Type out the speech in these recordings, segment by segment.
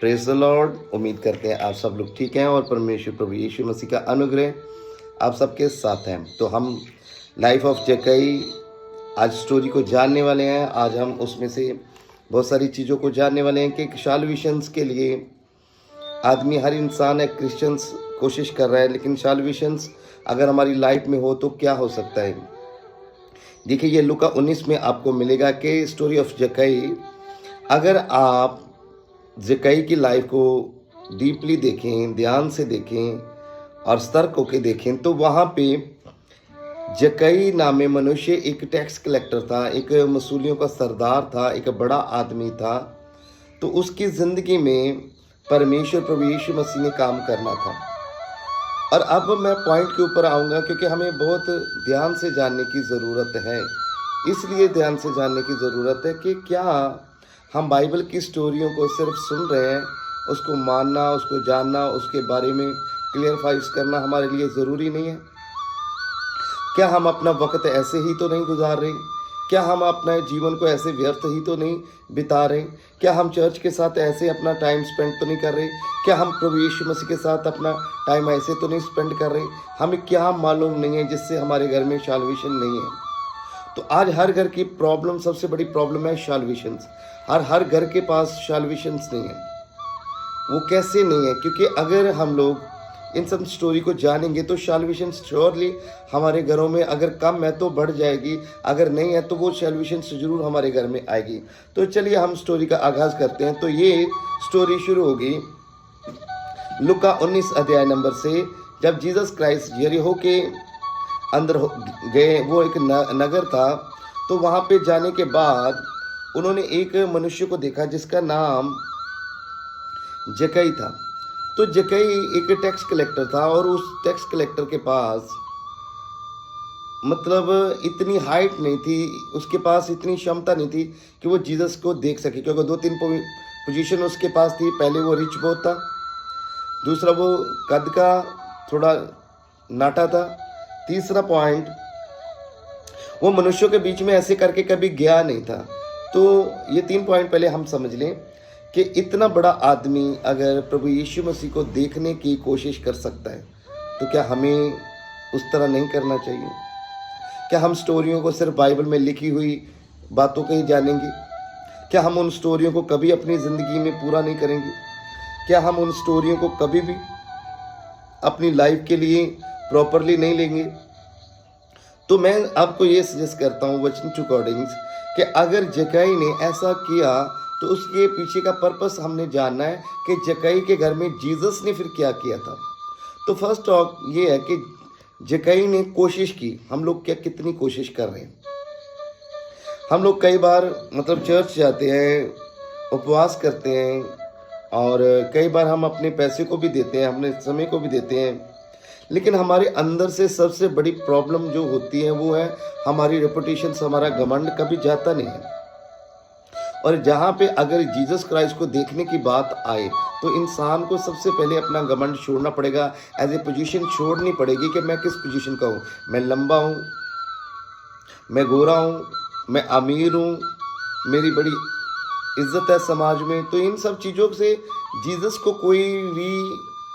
Praise the Lord. उम्मीद करते हैं आप सब लोग ठीक हैं और परमेश्वर प्रभु यीशु मसीह का अनुग्रह आप सबके साथ हैं। तो हम लाइफ ऑफ जक्कई आज स्टोरी को जानने वाले हैं। आज हम उसमें से बहुत सारी चीज़ों को जानने वाले हैं कि सॉल्यूशंस के लिए आदमी, हर इंसान है, क्रिश्चियंस कोशिश कर रहा है, लेकिन सॉल्यूशंस अगर हमारी लाइफ में हो तो क्या हो सकता है। देखिए, ये लूका 19 में आपको मिलेगा कि स्टोरी ऑफ जक्कई। अगर आप जक्कई की लाइफ को डीपली देखें, ध्यान से देखें और सतर्क होकर देखें तो वहाँ पे जक्कई नामे मनुष्य एक टैक्स कलेक्टर था, एक वसूलियों का सरदार था, एक बड़ा आदमी था। तो उसकी ज़िंदगी में परमेश्वर प्रभु यीशु मसीह ने काम करना था। और अब मैं पॉइंट के ऊपर आऊँगा क्योंकि हमें बहुत ध्यान से जानने की ज़रूरत है। इसलिए ध्यान से जानने की ज़रूरत है कि क्या हम बाइबल की स्टोरियों को सिर्फ सुन रहे हैं, उसको मानना, उसको जानना, उसके बारे में क्लियरफाइज करना हमारे लिए ज़रूरी नहीं है। क्या हम अपना वक्त ऐसे ही तो नहीं गुजार रहे? क्या हम अपने जीवन को ऐसे व्यर्थ ही तो नहीं बिता रहे? क्या हम चर्च के साथ ऐसे अपना टाइम स्पेंड तो नहीं कर रहे? क्या हम प्रभु यीशु मसीह के साथ अपना टाइम ऐसे तो नहीं स्पेंड कर रहे? हमें क्या मालूम नहीं है जिससे हमारे घर में सॉल्यूशन नहीं है। तो आज हर घर की प्रॉब्लम, सबसे बड़ी प्रॉब्लम है सॉल्यूशंस। हर घर के पास सॉल्यूशंस नहीं है। वो कैसे नहीं है? क्योंकि अगर हम लोग इन सब स्टोरी को जानेंगे तो सॉल्यूशन श्योरली हमारे घरों में अगर कम है तो बढ़ जाएगी, अगर नहीं है तो वो सॉल्यूशन जरूर हमारे घर में आएगी। तो चलिए हम स्टोरी का आगाज़ करते हैं। तो ये स्टोरी शुरू होगी लूका 19 अध्याय नंबर से, जब जीसस क्राइस्ट यरीहो के अंदर गए। वो एक नगर था। तो वहाँ पे जाने के बाद उन्होंने एक मनुष्य को देखा जिसका नाम जक्कई था। तो जक्कई एक टैक्स कलेक्टर था और उस टैक्स कलेक्टर के पास मतलब इतनी हाइट नहीं थी, उसके पास इतनी क्षमता नहीं थी कि वो जीसस को देख सके, क्योंकि 2-3 पोजीशन उसके पास थी। पहले वो रिच बहुत था, दूसरा वो कद का थोड़ा नाटा था, तीसरा पॉइंट वो मनुष्यों के बीच में ऐसे करके कभी गया नहीं था। तो ये 3 पॉइंट पहले हम समझ लें कि इतना बड़ा आदमी अगर प्रभु यीशु मसीह को देखने की कोशिश कर सकता है तो क्या हमें उस तरह नहीं करना चाहिए? क्या हम स्टोरियों को सिर्फ बाइबल में लिखी हुई बातों को ही जानेंगे? क्या हम उन स्टोरियों को कभी अपनी ज़िंदगी में पूरा नहीं करेंगे? क्या हम उन स्टोरियों को कभी भी अपनी लाइफ के लिए प्रॉपरली नहीं लेंगे? तो मैं आपको ये सजेस्ट करता हूँ वचन टू अकॉर्डिंग कि अगर जक्कई ने ऐसा किया तो उसके पीछे का पर्पस हमने जानना है कि जक्कई के घर में जीसस ने फिर क्या किया था। तो फर्स्ट टॉक ये है कि जक्कई ने कोशिश की। हम लोग क्या कितनी कोशिश कर रहे हैं? हम लोग कई बार मतलब चर्च जाते हैं, उपवास करते हैं और कई बार हम अपने पैसे को भी देते हैं, अपने समय को भी देते हैं, लेकिन हमारे अंदर से सबसे बड़ी प्रॉब्लम जो होती है वो है हमारी रेपुटेशन, हमारा घमंड कभी जाता नहीं है। और जहाँ पे अगर जीसस क्राइस्ट को देखने की बात आए तो इंसान को सबसे पहले अपना घमंड छोड़ना पड़ेगा, एज ए पोजीशन छोड़नी पड़ेगी कि मैं किस पोजीशन का हूँ। मैं लंबा हूँ, मैं गोरा हूँ, मैं अमीर हूँ, मेरी बड़ी इज्जत है समाज में। तो इन सब चीज़ों से जीसस को कोई भी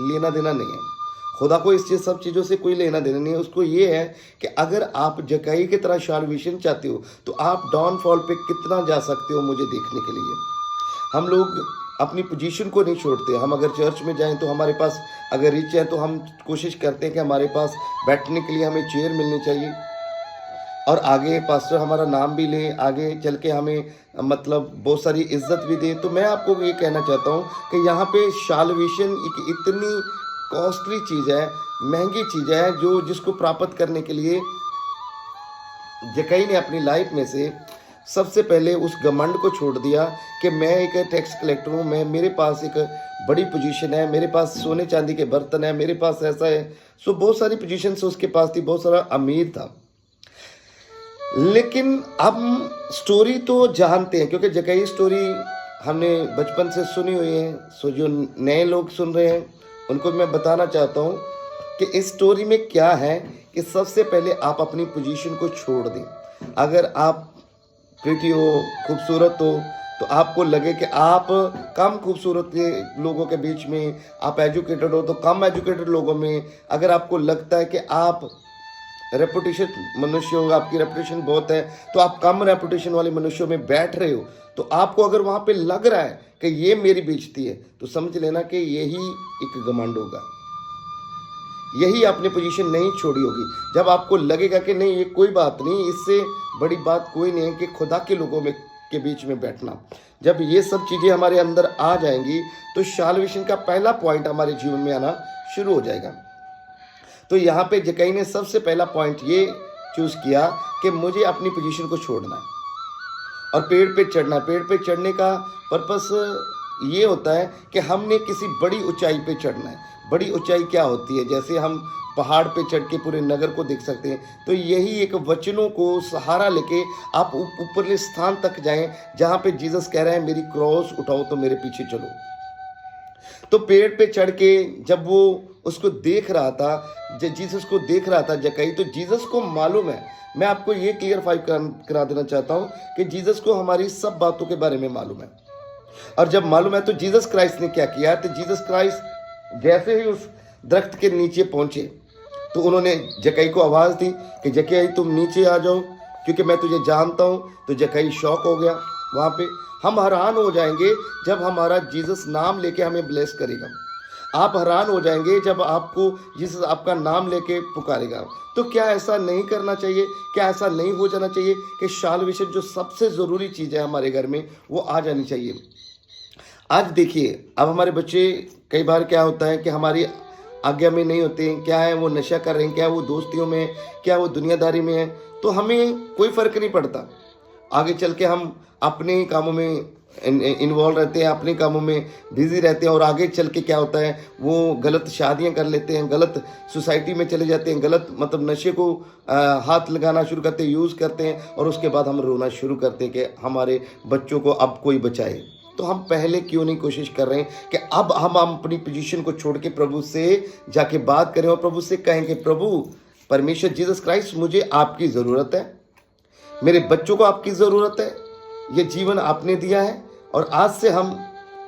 लेना देना नहीं है, खुदा को इस सब चीज़ों से कोई लेना देना नहीं है। उसको ये है कि अगर आप जक्कई की तरह सॉल्यूशन चाहते हो तो आप डाउनफॉल पे कितना जा सकते हो मुझे देखने के लिए। हम लोग अपनी पोजीशन को नहीं छोड़ते। हम अगर चर्च में जाएं तो हमारे पास अगर रिच है तो हम कोशिश करते हैं कि हमारे पास बैठने के लिए हमें चेयर मिलनी चाहिए और आगे पास्टर हमारा नाम भी ले, आगे चल के हमें मतलब बहुत सारी इज्जत भी दे। तो मैं आपको ये कहना चाहता हूँ कि यहाँ पे सॉल्यूशन एक इतनी कॉस्टली चीज़ है, महंगी चीज़ है, जो जिसको प्राप्त करने के लिए जक्कई ने अपनी लाइफ में से सबसे पहले उस घमंड को छोड़ दिया कि मैं एक टैक्स कलेक्टर हूँ, मेरे पास एक बड़ी पोजीशन है, मेरे पास सोने चांदी के बर्तन है, मेरे पास ऐसा है। सो बहुत सारी पोजीशन से उसके पास थी, बहुत सारा अमीर था। लेकिन अब स्टोरी तो जानते हैं क्योंकि जक्कई स्टोरी हमने बचपन से सुनी हुई है। सो जो नए लोग सुन रहे हैं उनको मैं बताना चाहता हूँ कि इस स्टोरी में क्या है कि सबसे पहले आप अपनी पोजीशन को छोड़ दें। अगर आप प्रिटी हो, खूबसूरत हो, तो आपको लगे कि आप कम खूबसूरत के लोगों के बीच में, आप एजुकेटेड हो तो कम एजुकेटेड लोगों में, अगर आपको लगता है कि आप रेपुटेशन मनुष्य हो, आपकी रेपुटेशन बहुत है, तो आप कम रेपुटेशन वाले मनुष्यों में बैठ रहे हो, तो आपको अगर वहाँ पे लग रहा है कि ये मेरी बेइज्जती है, तो समझ लेना कि यही एक घमंड होगा, यही आपने पोजीशन नहीं छोड़ी होगी। जब आपको लगेगा कि नहीं ये कोई बात नहीं, इससे बड़ी बात कोई नहीं है कि खुदा के लोगों में के बीच में बैठना, जब ये सब चीज़ें हमारे अंदर आ जाएंगी तो साल्वेशन का पहला पॉइंट हमारे जीवन में आना शुरू हो जाएगा। तो यहाँ पे जक्कई ने सबसे पहला पॉइंट ये चूज़ किया कि मुझे अपनी पोजीशन को छोड़ना है और पेड़ पे चढ़ना है। पेड़ पे चढ़ने का पर्पस ये होता है कि हमने किसी बड़ी ऊंचाई पे चढ़ना है। बड़ी ऊंचाई क्या होती है? जैसे हम पहाड़ पे चढ़ के पूरे नगर को देख सकते हैं, तो यही एक वचनों को सहारा लेके आप ऊपरले स्थान तक जाएं, जहाँ पे जीसस कह रहे हैं मेरी क्रॉस उठाओ तो मेरे पीछे चलो। तो पेड़ पे चढ़ के जब वो उसको देख रहा था, जीसस को देख रहा था जक्कई, तो जीसस को मालूम है, मैं आपको ये क्लियरफाई करा देना चाहता हूँ कि जीसस को हमारी सब बातों के बारे में मालूम है। और जब मालूम है तो जीसस क्राइस्ट ने क्या किया, तो जीसस क्राइस्ट जैसे ही उस दरख्त के नीचे पहुंचे तो उन्होंने जक्कई को आवाज़ दी कि जक्कई तुम नीचे आ जाओ क्योंकि मैं तुझे जानता हूँ। तो जक्कई शॉक हो गया। वहाँ पे हम हैरान हो जाएंगे जब हमारा जीसस नाम लेके हमें ब्लेस करेगा। आप हैरान हो जाएंगे जब आपको जीसस आपका नाम लेके पुकारेगा। तो क्या ऐसा नहीं करना चाहिए? क्या ऐसा नहीं हो जाना चाहिए कि साल्वेशन जो सबसे ज़रूरी चीज़ है हमारे घर में वो आ जानी चाहिए? आज देखिए, अब हमारे बच्चे कई बार क्या होता है कि हमारी आज्ञा में नहीं होते हैं, क्या है वो नशा कर रहे हैं, क्या वो दोस्तियों में, क्या वो दुनियादारी में है, तो हमें कोई फ़र्क नहीं पड़ता। आगे चल के हम अपने कामों में इन्वॉल्व रहते हैं, अपने कामों में बिजी रहते हैं, और आगे चल के क्या होता है वो गलत शादियां कर लेते हैं, गलत सोसाइटी में चले जाते हैं, गलत मतलब नशे को हाथ लगाना शुरू करते हैं, यूज़ करते हैं, और उसके बाद हम रोना शुरू करते हैं कि हमारे बच्चों को अब कोई बचाए। तो हम पहले क्यों नहीं कोशिश कर रहे हैं कि अब हम अपनी पोजीशन को छोड़ के प्रभु से जाके बात करें और प्रभु से कहें कि प्रभु परमेश्वर जीसस क्राइस्ट, मुझे आपकी ज़रूरत है, मेरे बच्चों को आपकी ज़रूरत है, ये जीवन आपने दिया है और आज से हम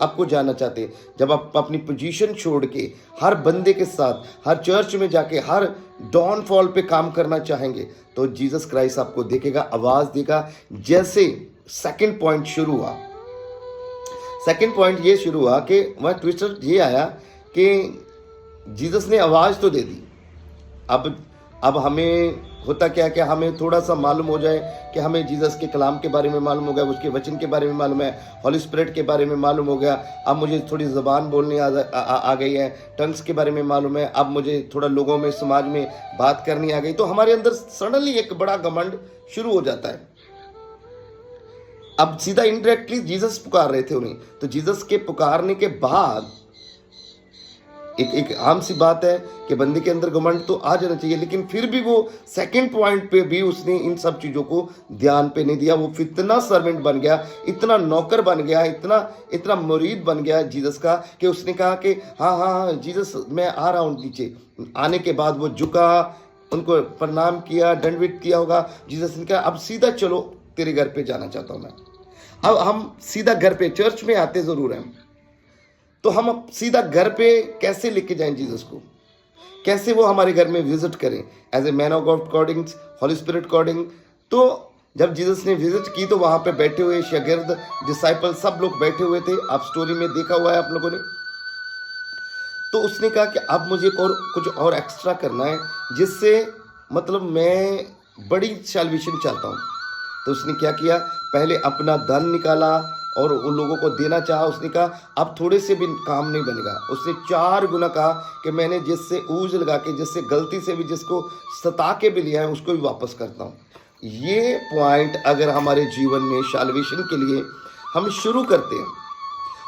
आपको जानना चाहते हैं। जब आप अपनी पोजीशन छोड़ के हर बंदे के साथ, हर चर्च में जाके हर डाउनफॉल पे काम करना चाहेंगे तो जीसस क्राइस्ट आपको देखेगा, आवाज़ देगा। जैसे सेकंड पॉइंट शुरू हुआ, सेकंड पॉइंट ये शुरू हुआ कि वह ट्विस्टर ये आया कि जीसस ने आवाज़ तो दे दी, अब हमें होता क्या कि हमें थोड़ा सा मालूम हो जाए कि हमें जीसस के कलाम के बारे में मालूम हो गया, उसके वचन के बारे में मालूम है, हॉली स्पिरिट के बारे में मालूम हो गया, अब मुझे थोड़ी ज़बान बोलनी आ गई है, टंग्स के बारे में मालूम है, अब मुझे थोड़ा लोगों में समाज में बात करनी आ गई। तो हमारे अंदर सडनली एक बड़ा घमंड शुरू हो जाता है। अब सीधा इनडायरेक्टली जीसस पुकार रहे थे उन्हें, तो जीसस के पुकारने के बाद एक आम सी बात है कि बंदे के अंदर घमंड तो आ जाना चाहिए, लेकिन फिर भी वो सेकंड पॉइंट पे भी उसने इन सब चीज़ों को ध्यान पे नहीं दिया। वो इतना सर्वेंट बन गया, इतना नौकर बन गया, इतना मुरीद बन गया जीसस का कि उसने कहा कि हाँ हाँ हाँ जीसस मैं आ रहा हूँ नीचे। आने के बाद वो झुका, उनको प्रणाम किया, दंडवत किया होगा। जीसस ने कहा अब सीधा चलो, तेरे घर पे जाना चाहता हूँ मैं। अब हम सीधा घर पे, चर्च में आते ज़रूर हैं, तो हम अब सीधा घर पे कैसे लेके जाएं जीसस को? कैसे वो हमारे घर में विजिट करें as a man of God according, holy spirit according? तो जब जीसस ने विजिट की तो वहाँ पे बैठे हुए शागिर्द, डिसाइपल, सब लोग बैठे हुए थे। आप स्टोरी में देखा हुआ है आप लोगों ने। तो उसने कहा कि अब मुझे कुछ और एक्स्ट्रा करना है, जिससे मतलब मैं बड़ी सैल्वेशन चाहता हूँ। तो उसने क्या किया, पहले अपना धन निकाला और उन लोगों को देना चाहा। उसने कहा अब थोड़े से भी काम नहीं बनेगा। उसने 4 गुना कहा कि मैंने जिससे ऊज लगा के, जिससे गलती से भी जिसको सता के भी लिया है, उसको भी वापस करता हूँ। ये पॉइंट अगर हमारे जीवन में सैल्वेशन के लिए हम शुरू करते हैं,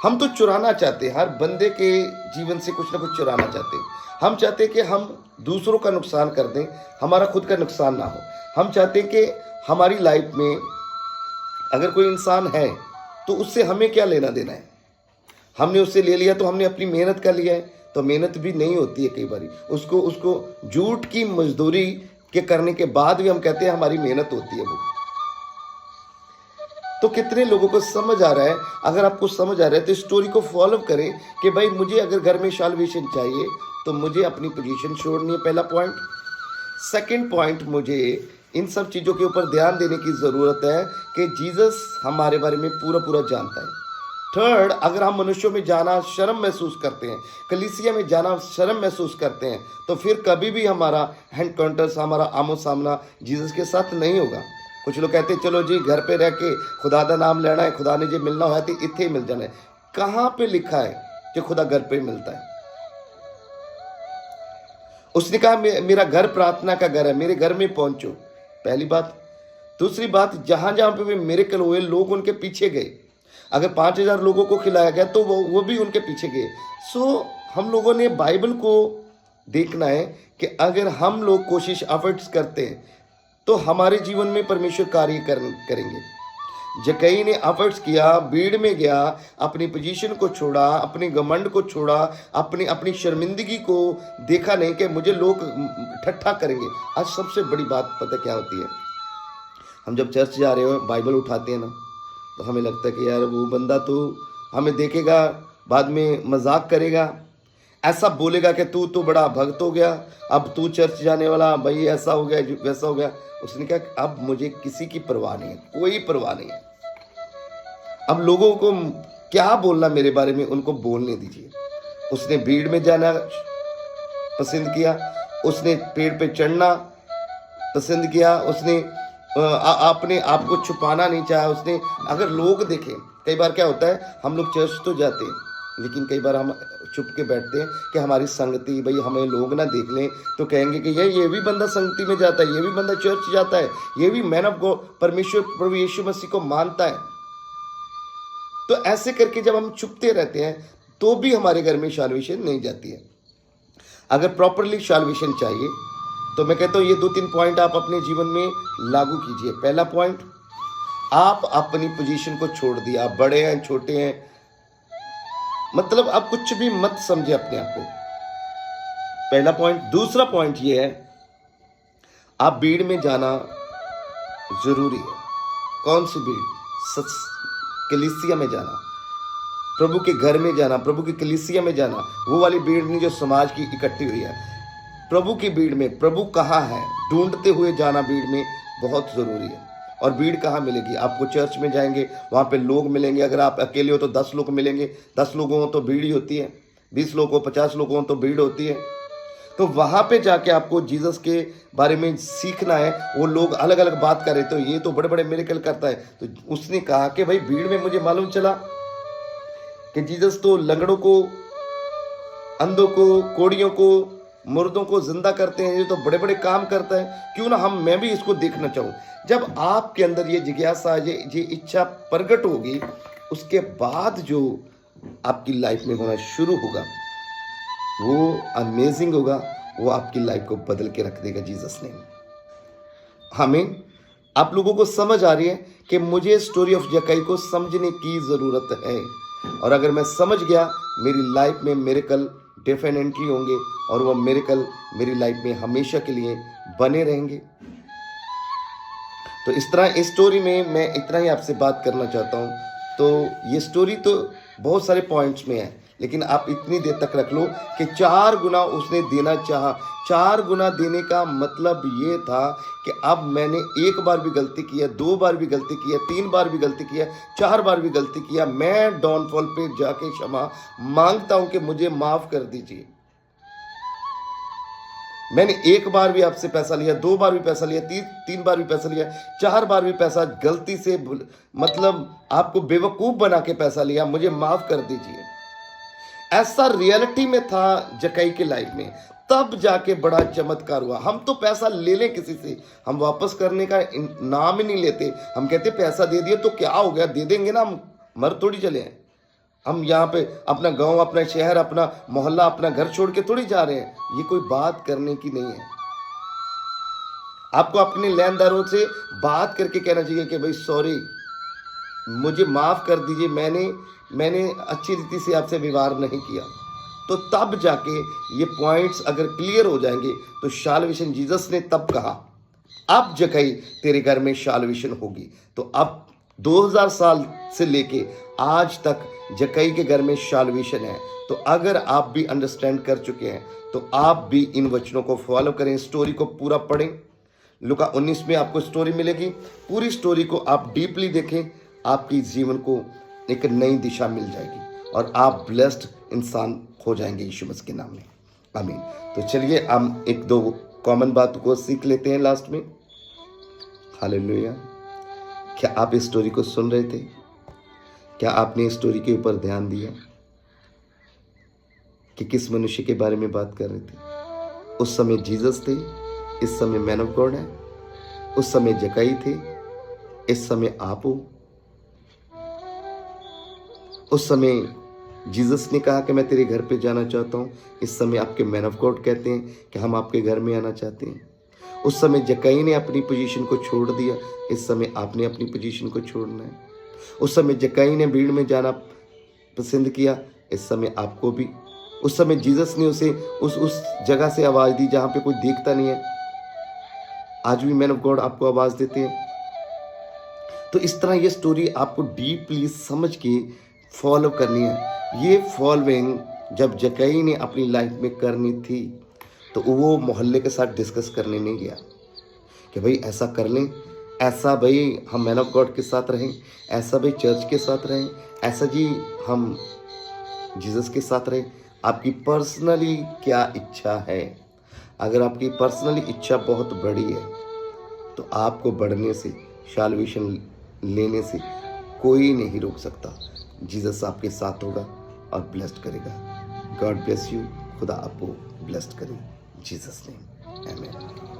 हम तो चुराना चाहते हैं, हर बंदे के जीवन से कुछ ना कुछ चुराना चाहते हैं। हम चाहते हैं कि हम दूसरों का नुकसान कर दें, हमारा खुद का नुकसान ना हो। हम चाहते हैं कि हमारी लाइफ में अगर कोई इंसान है तो उससे हमें क्या लेना देना है। हमने उससे ले लिया तो हमने अपनी मेहनत कर लिया है, तो मेहनत भी नहीं होती है कई बार। उसको झूठ की मजदूरी के करने के बाद भी हम कहते हैं हमारी मेहनत होती है वो। तो कितने लोगों को समझ आ रहा है? अगर आपको समझ आ रहा है तो स्टोरी को फॉलो करें कि भाई मुझे अगर घर में साल्वेशन चाहिए तो मुझे अपनी पोजीशन छोड़नी है, पहला पॉइंट। सेकंड पॉइंट, मुझे इन सब चीज़ों के ऊपर ध्यान देने की ज़रूरत है कि जीसस हमारे बारे में पूरा पूरा जानता है। थर्ड, अगर हम मनुष्यों में जाना शर्म महसूस करते हैं, कलीसिया में जाना शर्म महसूस करते हैं, तो फिर कभी भी हमारा एनकाउंटर्स, हमारा आमो सामना जीसस के साथ नहीं होगा। कुछ लोग कहते हैं चलो जी घर पे रह के खुदा का नाम लेना है, खुदा ने जो मिलना है तो इत्थे ही मिल जाना है। कहाँ पे लिखा है कि खुदा घर पे मिलता है? उसने कहा मेरा घर प्रार्थना का घर है, मेरे घर में पहुंचो, पहली बात। दूसरी बात, जहां जहां पे भी मिरेकल हुए लोग उनके पीछे गए। अगर 5,000 लोगों को खिलाया गया तो वो भी उनके पीछे गए। सो हम लोगों ने बाइबल को देखना है कि अगर हम लोग कोशिश एफर्ट्स करते हैं तो हमारे जीवन में परमेश्वर कार्य करेंगे। जक्कई ने एफर्ट्स किया, भीड़ में गया, अपनी पोजीशन को छोड़ा, अपने घमंड को छोड़ा, अपनी शर्मिंदगी को देखा नहीं कि मुझे लोग ठट्ठा करेंगे। आज सबसे बड़ी बात पता क्या होती है? हम जब चर्च जा रहे हो बाइबल उठाते हैं ना, तो हमें लगता है कि यार वो बंदा तो हमें देखेगा, बाद में मजाक करेगा, ऐसा बोलेगा कि तू तो बड़ा भक्त हो गया, अब तू चर्च जाने वाला, भाई ऐसा हो गया वैसा हो गया। उसने कहा अब मुझे किसी की परवाह नहीं है, कोई परवाह नहीं है। अब लोगों को क्या बोलना मेरे बारे में, उनको बोलने दीजिए। उसने भीड़ में जाना पसंद किया, उसने पेड़ पे चढ़ना पसंद किया, उसने अपने आप को छुपाना नहीं चाहा। उसने, अगर लोग देखें, कई बार क्या होता है हम लोग चर्च तो जाते हैं लेकिन कई बार हम चुप के बैठते हैं कि हमारी संगति, भाई हमें लोग ना देख लें तो कहेंगे कि ये भी बंदा संगति में जाता है, ये भी बंदा चर्च जाता है, ये भी मैन ऑफ गॉड परमेश्वर प्रभु यीशु मसीह को मानता है। तो ऐसे करके जब हम छुपते रहते हैं तो भी हमारे घर में साल्वेशन नहीं जाती है। अगर प्रॉपरली साल्वेशन चाहिए तो मैं कहता हूँ ये 2-3 पॉइंट आप अपने जीवन में लागू कीजिए। पहला पॉइंट, आप अपनी पोजीशन को छोड़ दिया। आप बड़े हैं, छोटे हैं, मतलब आप कुछ भी मत समझे अपने आप को, पहला पॉइंट। दूसरा पॉइंट ये है, आप भीड़ में जाना जरूरी है। कौन सी भीड़? कलीसिया में जाना, प्रभु के घर में जाना, प्रभु की कलीसिया में जाना। वो वाली भीड़ नहीं जो समाज की इकट्ठी हुई है। प्रभु की भीड़ में, प्रभु कहाँ है ढूंढते हुए जाना भीड़ में बहुत जरूरी है। और भीड़ कहाँ मिलेगी? आपको चर्च में जाएंगे, वहाँ पे लोग मिलेंगे। अगर आप अकेले हो तो 10 लोग मिलेंगे, 10 लोगों हो तो भीड़ ही होती है, 20 लोग हो, 50 लोगों हो तो भीड़ होती है। तो वहाँ पे जाके आपको जीसस के बारे में सीखना है। वो लोग अलग अलग बात कर रहे, तो ये तो बड़े बड़े मिरेकल करता है। तो उसने कहा कि भाई भीड़ में मुझे मालूम चला कि जीसस तो लंगड़ों को, अंधों को, कोड़ियों को, मुर्दों को जिंदा करते हैं, ये तो बड़े बड़े काम करता है, क्यों ना मैं भी इसको देखना चाहूँ। जब आपके अंदर ये जिज्ञासा, ये इच्छा प्रकट होगी, उसके बाद जो आपकी लाइफ में होना शुरू होगा वो अमेजिंग होगा। वो आपकी लाइफ को बदल के रख देगा जीसस ने। हमें आप लोगों को समझ आ रही है कि मुझे स्टोरी ऑफ जक्कई को समझने की ज़रूरत है, और अगर मैं समझ गया मेरी लाइफ में मिरेकल डेफिनेटली होंगे, और वह मिरेकल मेरी लाइफ में हमेशा के लिए बने रहेंगे। तो इस तरह इस स्टोरी में मैं इतना ही आपसे बात करना चाहता हूँ। तो ये स्टोरी तो बहुत सारे पॉइंट्स में है, लेकिन आप इतनी देर तक रख लो कि 4 गुना उसने देना चाहा। 4 गुना देने का मतलब ये था कि अब मैंने 1 बार भी गलती किया, 2 बार भी गलती किया, 3 बार भी गलती किया, 4 बार भी गलती किया, मैं डाउनफॉल पे जाके क्षमा मांगता हूं कि मुझे माफ कर दीजिए। मैंने 1 बार भी आपसे पैसा लिया, 2 बार भी पैसा लिया, 3 बार भी पैसा लिया, 4 बार भी पैसा गलती से, मतलब आपको बेवकूफ बना के पैसा लिया, मुझे माफ कर दीजिए। ऐसा रियलिटी में था जक्कई के लाइफ में, तब जाके बड़ा चमत्कार हुआ। हम तो पैसा ले लें किसी से, हम वापस करने का नाम ही नहीं लेते। हम कहते पैसा दे दिए तो क्या हो गया, दे देंगे ना, हम मर थोड़ी चले हैं। हम यहाँ पे अपना गांव, अपना शहर, अपना मोहल्ला, अपना घर छोड़ के थोड़ी जा रहे हैं। ये कोई बात करने की नहीं है। आपको अपने लेनदारों से बात करके कहना चाहिए कि भाई सॉरी, मुझे माफ कर दीजिए, मैंने अच्छी रीति से आपसे व्यवहार नहीं किया। तो तब जाके ये पॉइंट्स अगर क्लियर हो जाएंगे तो साल्वेशन, जीसस ने तब कहा अब जक्कई तेरे घर में साल्वेशन होगी। तो अब 2000 साल से लेके आज तक जक्कई के घर में साल्वेशन है। तो अगर आप भी अंडरस्टैंड कर चुके हैं तो आप भी इन वचनों को फॉलो करें, स्टोरी को पूरा पढ़ें। लूका 19 में आपको स्टोरी मिलेगी, पूरी स्टोरी को आप डीपली देखें, आपकी जीवन को एक नई दिशा मिल जाएगी और आप ब्लेस्ड इंसान हो जाएंगे यीशु मसीह के नाम में, आमीन। तो चलिए हम एक दो कॉमन बात को सीख लेते हैं लास्ट में। हालेलुया। क्या आप इस स्टोरी को सुन रहे थे? क्या आपने इस स्टोरी के ऊपर ध्यान दिया कि किस मनुष्य के बारे में बात कर रहे थे? उस समय जीसस थे, इस समय मैन ऑफ गॉड है। उस समय जक्कई थे, इस समय आप हो। उस समय जीसस ने कहा कि मैं तेरे घर पे जाना चाहता हूँ, इस समय आपके मैन ऑफ गॉड कहते हैं कि हम आपके घर में आना चाहते हैं। उस समय जक्कई ने अपनी पोजीशन को छोड़ दिया, इस समय आपने अपनी पोजीशन को छोड़ना है। उस समय जक्कई ने भीड़ में जाना पसंद किया, इस समय आपको भी। उस समय जीसस ने उसे उस जगह से आवाज दी जहां पे कोई देखता नहीं है, आज भी मैन ऑफ गॉड आपको आवाज देते हैं। तो इस तरह ये स्टोरी आपको डीपली समझ के फॉलो करनी है। ये फॉलोइंग जब जक्कई ने अपनी लाइफ में करनी थी तो वो मोहल्ले के साथ डिस्कस करने नहीं गया कि भाई ऐसा कर लें, ऐसा भाई हम मैन ऑफ गॉड के साथ रहें, ऐसा भाई चर्च के साथ रहें, ऐसा जी हम जीसस के साथ रहें। आपकी पर्सनली क्या इच्छा है? अगर आपकी पर्सनली इच्छा बहुत बड़ी है तो आपको बढ़ने से, साल्वेशन लेने से कोई नहीं रोक सकता। जीसस आपके साथ होगा और ब्लेस्ड करेगा। God bless you. खुदा आपको ब्लेस्ड करे। जीसस नेम, आमीन।